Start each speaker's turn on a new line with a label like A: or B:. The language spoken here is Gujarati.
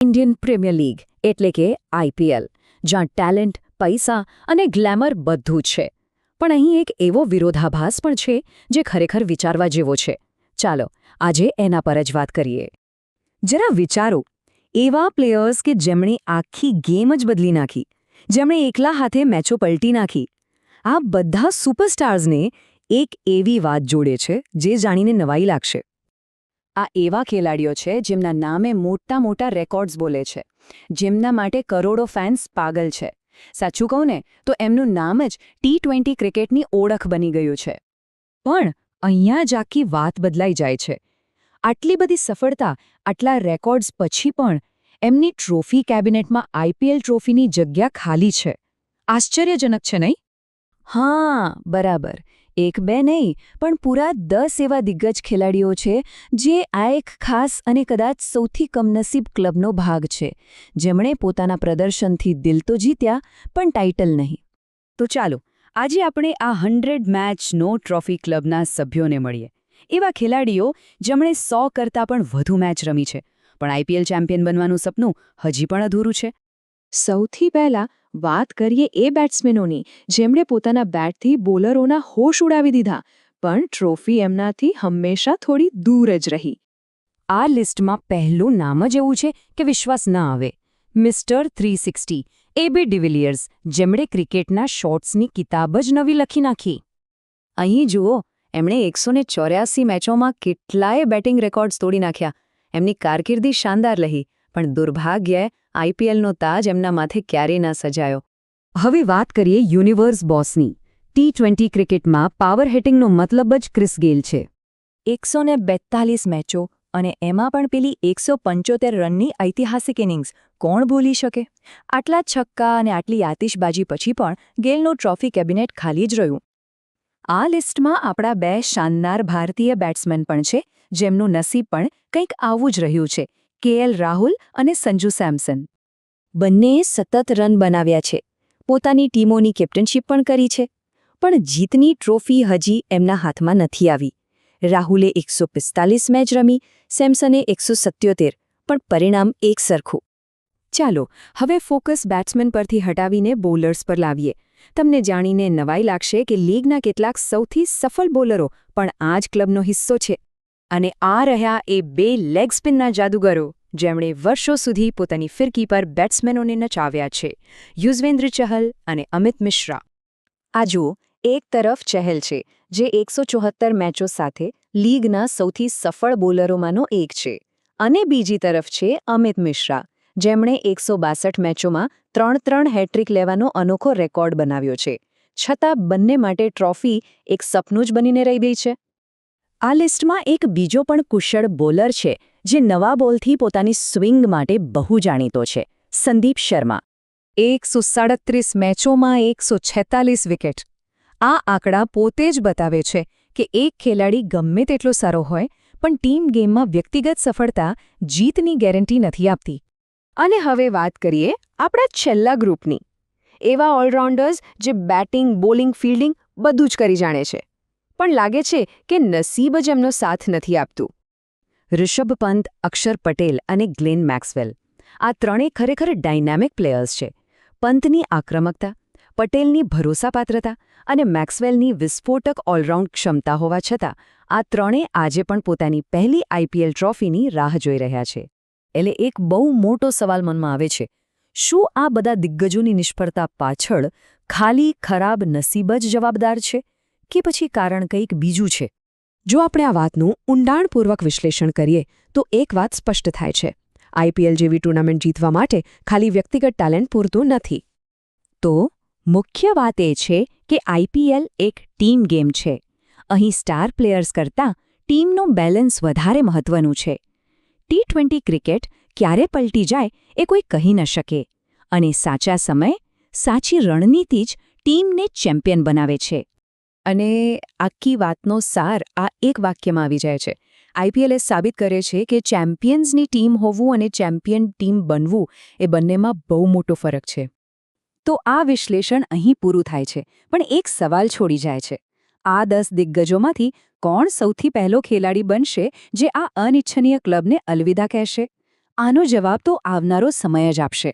A: ઇન્ડિયન પ્રીમિયર લીગ એટલે કે આઈપીએલ, જ્યાં ટેલેન્ટ, પૈસા અને ગ્લેમર બધું જ છે. પણ અહીં એક એવો વિરોધાભાસ પણ છે જે ખરેખર વિચારવા જેવો છે. ચાલો આજે એના પર જ વાત કરીએ. જરા વિચારો, એવા પ્લેયર્સ કે જેમણે આખી ગેમ જ બદલી નાખી, જેમણે એકલા હાથે મેચો પલટી નાખી. આ બધા સુપરસ્ટાર્સને એક એવી વાત જોડે છે જે જાણીને નવાઈ લાગશે. આ એવા ખેલાડીઓ છે જેમના નામે મોટા મોટા રેકોર્ડ્સ બોલે છે, જેમના માટે કરોડો ફેન્સ પાગલ છે. સાચું કહું ને તો એમનું નામ જ ટી20 ક્રિકેટની ઓળખ બની ગયું છે. પણ અહીંયા જ આખી વાત બદલાઈ જાય છે. આટલી બધી સફળતા, આટલા રેકોર્ડ્સ પછી પણ એમની ટ્રોફી કેબિનેટમાં આઈપીએલ ટ્રોફીની જગ્યા ખાલી છે. આશ્ચર્યજનક છે નહીં? હા, બરાબર. એક બે નહીં, પણ પૂરા 10 એવા દિગ્ગજ ખેલાડીઓ છે જે આ એક ખાસ અને કદાચ સૌથી કમનસીબ ક્લબનો ભાગ છે, જેમણે પોતાના પ્રદર્શનથી દિલ તો જીત્યા, પણ ટાઇટલ નહીં. તો ચાલો આજે આપણે આ 100 મેચ નો ટ્રોફી ક્લબના સભ્યોને મળીએ. એવા ખેલાડીઓ જેમણે 100 કરતાં પણ વધુ મેચ રમી છે, પણ આઈપીએલ ચેમ્પિયન બનવાનું સપનું હજી પણ અધૂરું છે. સૌથી પહેલા વાત કરીએ એ બેટ્સમેનોની જેમણે પોતાના બેટથી બોલરોના હોશ ઉડાવી દીધા, પણ ટ્રોફી એમનાથી હંમેશા થોડી દૂર જ રહી. આ લિસ્ટમાં પહેલું નામ જ એવું છે કે વિશ્વાસ ન આવે. મિસ્ટર 360 એબી ડિવિલિયર્સ, જેમણે ક્રિકેટના શોટ્સની કિતાબ જ નવી લખી નાખી. અહીં જુઓ, એમણે 184 મેચોમાં કેટલાય બેટિંગ રેકોર્ડ્સ તોડી નાખ્યા. એમની કારકિર્દી શાનદાર રહી, પણ દુર્ભાગ્યે આઈપીએલનો તાજ એમના માથે ક્યારેય ન સજાયો. હવે વાત કરીએ યુનિવર્સ બોસની. ટી20 ક્રિકેટમાં પાવર હિટિંગનો મતલબ જ ક્રિસ ગેલ છે. 142 મેચો અને એમાં પણ પેલી 175 રનની ઐતિહાસિક ઇનિંગ્સ કોણ ભૂલી શકે? આટલા છક્કા અને આટલી આતિશબાજી પછી પણ ગેલનું ટ્રોફી કેબિનેટ ખાલી જ રહ્યું. આ લિસ્ટમાં આપણા બે શાનદાર ભારતીય બેટ્સમેન પણ છે, જેમનું નસીબ પણ કંઈક આવું જ રહ્યું છે. કેએલ રાહુલ અને સંજુ સેમસન. બંનેએ સતત રન બનાવ્યા છે, પોતાની ટીમોની કેપ્ટનશીપ પણ કરી છે, પણ જીતની ટ્રોફી હજી એમના હાથમાં નથી આવી. રાહુલે 145 મેચ રમી, સેમસને 177, પણ પરિણામ એક સરખું. ચાલો હવે ફોકસ બેટ્સમેન પરથી હટાવીને બોલર્સ પર લાવીએ. તમને જાણીને નવાઈ લાગશે કે લીગના કેટલાક સૌથી સફળ બોલરો પણ આ જ ક્લબનો હિસ્સો છે. અને આ રહ્યા એ બે લેગ સ્પિનના જાદુગરો જેમણે વર્ષો સુધી પોતાની ફિરકી પર બેટ્સમેનોને નચાવ્યા છે, યુઝવેન્દ્ર ચહલ અને અમિત મિશ્રા. આ જુઓ, એક તરફ ચહલ છે, જે 174 મેચો સાથે લીગના સૌથી સફળ બોલરોમાંનો એક છે, અને બીજી તરફ છે અમિત મિશ્રા, જેમણે 162 મેચોમાં 3 હેટ્રિક લેવાનો અનોખો રેકોર્ડ બનાવ્યો છે. છતાં બંને માટે ટ્રોફી એક સપનું જ બનીને રહી ગઈ છે. આ લિસ્ટમાં એક બીજો પણ કુશળ બોલર છે જે નવા બોલથી પોતાની સ્વિંગ માટે બહુ જાણીતો છે, સંદીપ શર્મા. 137 મેચોમાં 146 વિકેટ. આ આંકડા પોતે જ બતાવે છે કે એક ખેલાડી ગમે તેટલો સારો હોય, પણ ટીમ ગેમમાં વ્યક્તિગત સફળતા જીતની ગેરંટી નથી આપતી. અને હવે વાત કરીએ આપણા છેલ્લા ગ્રુપની. એવા ઓલરાઉન્ડર્સ જે બેટિંગ, બોલિંગ, ફિલ્ડિંગ બધું જ કરી જાણે છે, પણ લાગે છે કે નસીબ જ એમનો સાથ નથી આપતું. ઋષભ પંત, અક્ષર પટેલ અને ગ્લેન મેક્સવેલ. આ ત્રણેય ખરેખર ડાયનામિક પ્લેયર્સ છે. પંતની આક્રમકતા, પટેલની ભરોસાપાત્રતા અને મેક્સવેલની વિસ્ફોટક ઓલરાઉન્ડ ક્ષમતા હોવા છતાં આ ત્રણેય આજે પણ પોતાની પહેલી આઈપીએલ ટ્રોફીની રાહ જોઈ રહ્યા છે. એટલે એક બહુ મોટો સવાલ મનમાં આવે છે, શું આ બધા દિગ્ગજોની નિષ્ફળતા પાછળ ખાલી ખરાબ નસીબ જ જવાબદાર છે, કે પછી કારણ કંઈક બીજું છે? જો આપણે આ વાતનું ઊંડાણપૂર્વક વિશ્લેષણ કરીએ તો એક વાત સ્પષ્ટ થાય છે. આઈપીએલ જેવી ટૂર્નામેન્ટ જીતવા માટે ખાલી વ્યક્તિગત ટેલેન્ટ પૂરતું નથી. તો મુખ્ય વાત એ છે કે આઈપીએલ એક ટીમ ગેમ છે. અહીં સ્ટાર પ્લેયર્સ કરતાં ટીમનું બેલેન્સ વધારે મહત્વનું છે. ટી20 ક્રિકેટ ક્યારે પલટી જાય એ કોઈ કહી ન શકે, અને સાચા સમય, સાચી રણનીતિ જ ટીમને ચેમ્પિયન બનાવે છે. અને આખી વાતનો સાર આ એક વાક્યમાં આવી જાય છે. આઈપીએલ સાબિત કરે છે કે ચેમ્પિયન્સની ટીમ હોવું અને ચેમ્પિયન ટીમ બનવું એ બંનેમાં બહુ મોટો ફરક છે. તો આ વિશ્લેષણ અહીં પૂરું થાય છે, પણ એક સવાલ છોડી જાય છે. આ 10 દિગ્ગજોમાંથી કોણ સૌથી પહેલો ખેલાડી બનશે જે આ અનિચ્છનીય ક્લબને અલવિદા કહેશે? આનો જવાબ તો આવનારો સમય જ આપશે.